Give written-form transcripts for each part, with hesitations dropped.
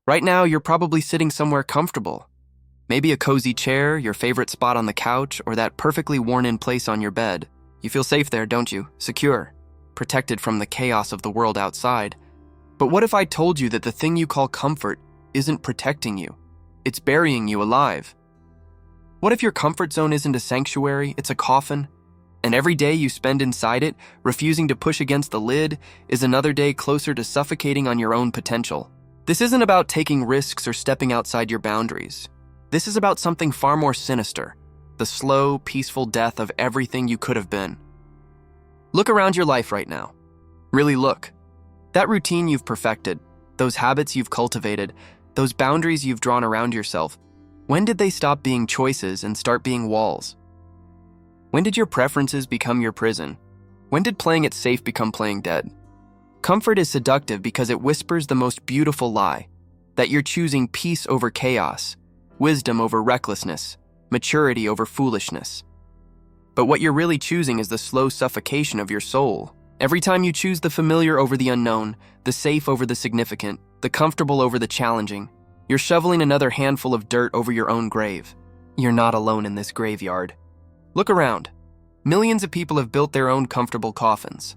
Right now, you're probably sitting somewhere comfortable. Maybe a cozy chair, your favorite spot on the couch, or that perfectly worn-in place on your bed. You feel safe there, don't you? Secure, protected from the chaos of the world outside. But what if I told you that the thing you call comfort isn't protecting you? It's burying you alive. What if your comfort zone isn't a sanctuary, it's a coffin? And every day you spend inside it, refusing to push against the lid, is another day closer to suffocating on your own potential. This isn't about taking risks or stepping outside your boundaries. This is about something far more sinister, the slow, peaceful death of everything you could have been. Look around your life right now. Really look. That routine you've perfected, those habits you've cultivated, those boundaries you've drawn around yourself, when did they stop being choices and start being walls? When did your preferences become your prison? When did playing it safe become playing dead? Comfort is seductive because it whispers the most beautiful lie, that you're choosing peace over chaos, wisdom over recklessness, maturity over foolishness. But what you're really choosing is the slow suffocation of your soul. Every time you choose the familiar over the unknown, the safe over the significant, the comfortable over the challenging, you're shoveling another handful of dirt over your own grave. You're not alone in this graveyard. Look around. Millions of people have built their own comfortable coffins.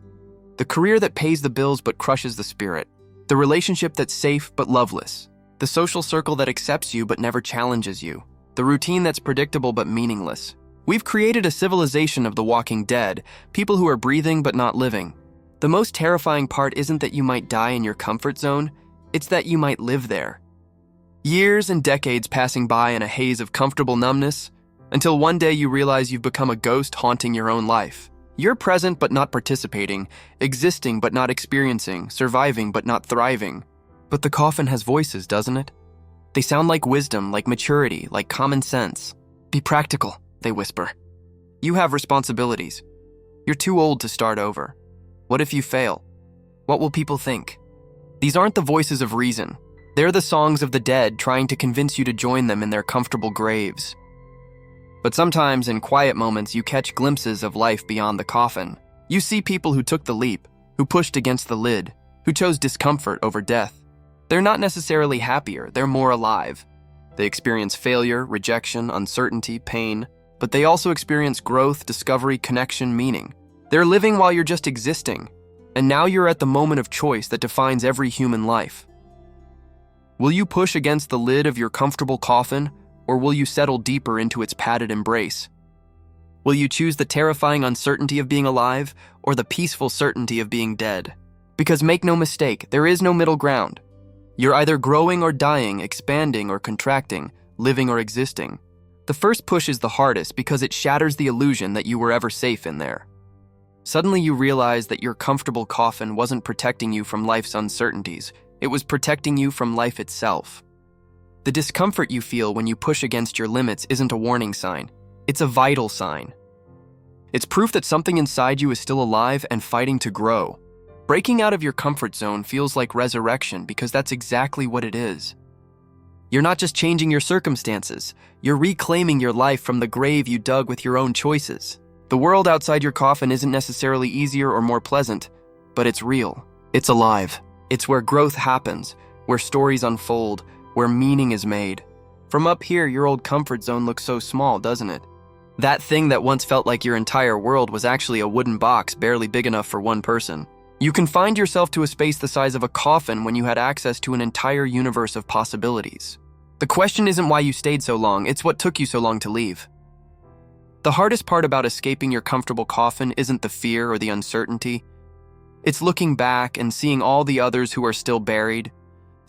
The career that pays the bills but crushes the spirit. The relationship that's safe but loveless. The social circle that accepts you but never challenges you. The routine that's predictable but meaningless. We've created a civilization of the walking dead, people who are breathing but not living. The most terrifying part isn't that you might die in your comfort zone, it's that you might live there. Years and decades passing by in a haze of comfortable numbness, until one day you realize you've become a ghost haunting your own life. You're present but not participating, existing but not experiencing, surviving but not thriving. But the coffin has voices, doesn't it? They sound like wisdom, like maturity, like common sense. Be practical, they whisper. You have responsibilities. You're too old to start over. What if you fail? What will people think? These aren't the voices of reason. They're the songs of the dead trying to convince you to join them in their comfortable graves. But sometimes, in quiet moments, you catch glimpses of life beyond the coffin. You see people who took the leap, who pushed against the lid, who chose discomfort over death. They're not necessarily happier, they're more alive. They experience failure, rejection, uncertainty, pain, but they also experience growth, discovery, connection, meaning. They're living while you're just existing, and now you're at the moment of choice that defines every human life. Will you push against the lid of your comfortable coffin, or will you settle deeper into its padded embrace? Will you choose the terrifying uncertainty of being alive, or the peaceful certainty of being dead? Because make no mistake, there is no middle ground. You're either growing or dying, expanding or contracting, living or existing. The first push is the hardest because it shatters the illusion that you were ever safe in there. Suddenly you realize that your comfortable coffin wasn't protecting you from life's uncertainties, it was protecting you from life itself. The discomfort you feel when you push against your limits isn't a warning sign, it's a vital sign. It's proof that something inside you is still alive and fighting to grow. Breaking out of your comfort zone feels like resurrection because that's exactly what it is. You're not just changing your circumstances, you're reclaiming your life from the grave you dug with your own choices. The world outside your coffin isn't necessarily easier or more pleasant, but it's real. It's alive. It's where growth happens, where stories unfold, where meaning is made. From up here, your old comfort zone looks so small, doesn't it? That thing that once felt like your entire world was actually a wooden box barely big enough for one person. You confined yourself to a space the size of a coffin when you had access to an entire universe of possibilities. The question isn't why you stayed so long, it's what took you so long to leave. The hardest part about escaping your comfortable coffin isn't the fear or the uncertainty. It's looking back and seeing all the others who are still buried,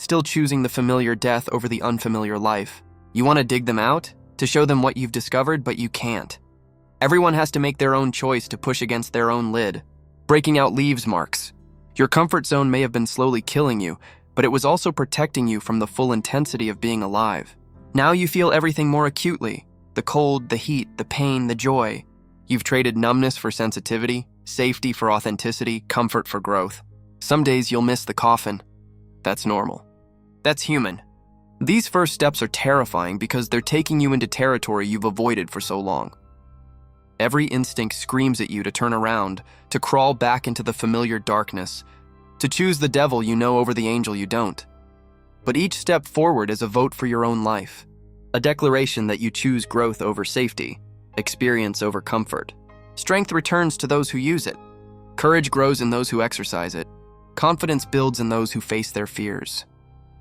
still choosing the familiar death over the unfamiliar life. You want to dig them out, to show them what you've discovered, but you can't. Everyone has to make their own choice to push against their own lid. Breaking out leaves marks. Your comfort zone may have been slowly killing you, but it was also protecting you from the full intensity of being alive. Now you feel everything more acutely. The cold, the heat, the pain, the joy. You've traded numbness for sensitivity, safety for authenticity, comfort for growth. Some days you'll miss the coffin. That's normal. That's human. These first steps are terrifying because they're taking you into territory you've avoided for so long. Every instinct screams at you to turn around, to crawl back into the familiar darkness, to choose the devil you know over the angel you don't. but each step forward is a vote for your own life, a declaration that you choose growth over safety, experience over comfort. Strength returns to those who use it. Courage grows in those who exercise it. Confidence builds in those who face their fears.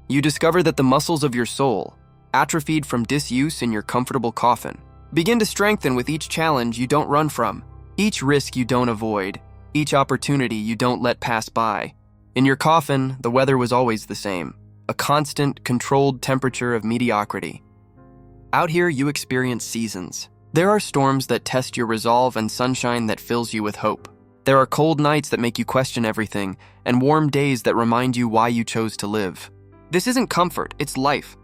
You discover that the muscles of your soul, atrophied from disuse in your comfortable coffin, begin to strengthen with each challenge you don't run from, each risk you don't avoid, each opportunity you don't let pass by. In your coffin, the weather was always the same, a constant, controlled temperature of mediocrity. Out here, you experience seasons. There are storms that test your resolve and sunshine that fills you with hope. There are cold nights that make you question everything, and warm days that remind you why you chose to live. This isn't comfort, it's life.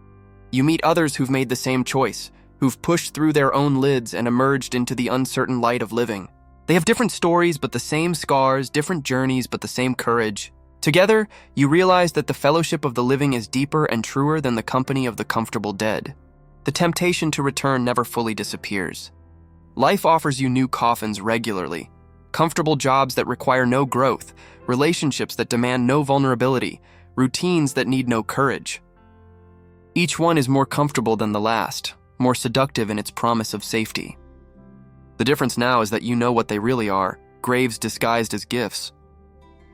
You meet others who've made the same choice, who've pushed through their own lids and emerged into the uncertain light of living. They have different stories but the same scars, different journeys but the same courage. Together, you realize that the fellowship of the living is deeper and truer than the company of the comfortable dead. The temptation to return never fully disappears. Life offers you new coffins regularly, comfortable jobs that require no growth, relationships that demand no vulnerability, routines that need no courage. Each one is more comfortable than the last, more seductive in its promise of safety. The difference now is that you know what they really are, graves disguised as gifts.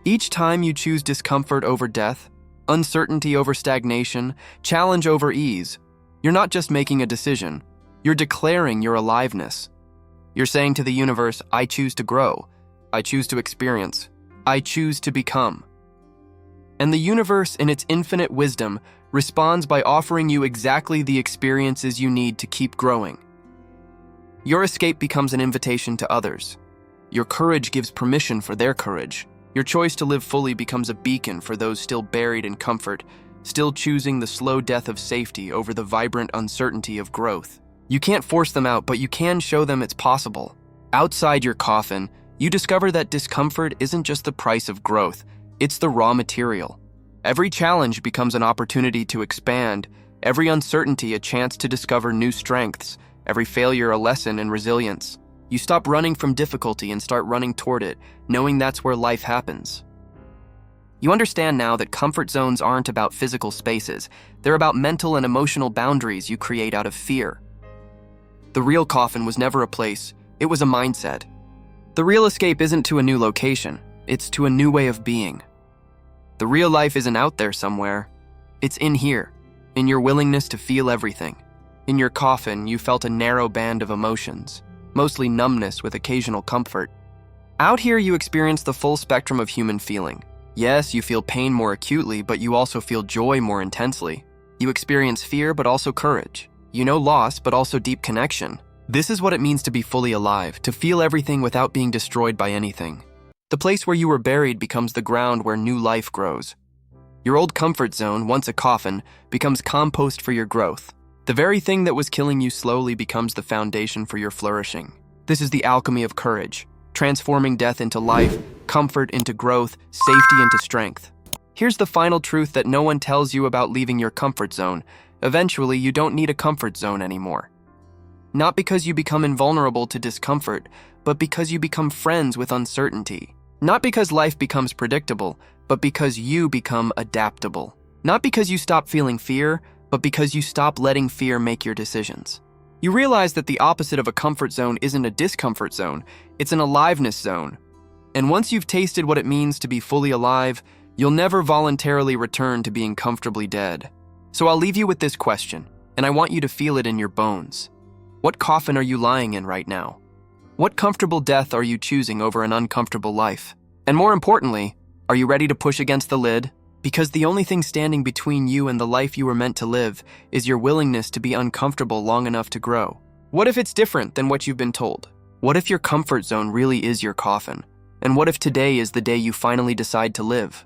Each time you choose discomfort over death, uncertainty over stagnation, challenge over ease, you're not just making a decision, you're declaring your aliveness. You're saying to the universe, I choose to grow, I choose to experience, I choose to become. And the universe, in its infinite wisdom, responds by offering you exactly the experiences you need to keep growing. Your escape becomes an invitation to others. Your courage gives permission for their courage. Your choice to live fully becomes a beacon for those still buried in comfort, still choosing the slow death of safety over the vibrant uncertainty of growth. You can't force them out, but you can show them it's possible. Outside your coffin, you discover that discomfort isn't just the price of growth, it's the raw material. Every challenge becomes an opportunity to expand, every uncertainty a chance to discover new strengths, every failure a lesson in resilience. You stop running from difficulty and start running toward it, knowing that's where life happens. You understand now that comfort zones aren't about physical spaces, they're about mental and emotional boundaries you create out of fear. The real coffin was never a place, it was a mindset. The real escape isn't to a new location, it's to a new way of being. The real life isn't out there somewhere, it's in here, in your willingness to feel everything. In your coffin, you felt a narrow band of emotions, mostly numbness with occasional comfort. Out here, you experience the full spectrum of human feeling. Yes, you feel pain more acutely, but you also feel joy more intensely. You experience fear, but also courage. You know loss, but also deep connection. This is what it means to be fully alive, to feel everything without being destroyed by anything. The place where you were buried becomes the ground where new life grows. Your old comfort zone, once a coffin, becomes compost for your growth. The very thing that was killing you slowly becomes the foundation for your flourishing. This is the alchemy of courage, transforming death into life, comfort into growth, safety into strength. Here's the final truth that no one tells you about leaving your comfort zone. Eventually, you don't need a comfort zone anymore. Not because you become invulnerable to discomfort, but because you become friends with uncertainty. Not because life becomes predictable, but because you become adaptable. Not because you stop feeling fear, but because you stop letting fear make your decisions. You realize that the opposite of a comfort zone isn't a discomfort zone, it's an aliveness zone. And once you've tasted what it means to be fully alive, you'll never voluntarily return to being comfortably dead. So I'll leave you with this question, and I want you to feel it in your bones. What coffin are you lying in right now? What comfortable death are you choosing over an uncomfortable life? And more importantly, are you ready to push against the lid? Because the only thing standing between you and the life you were meant to live is your willingness to be uncomfortable long enough to grow. What if it's different than what you've been told? What if your comfort zone really is your coffin? And what if today is the day you finally decide to live?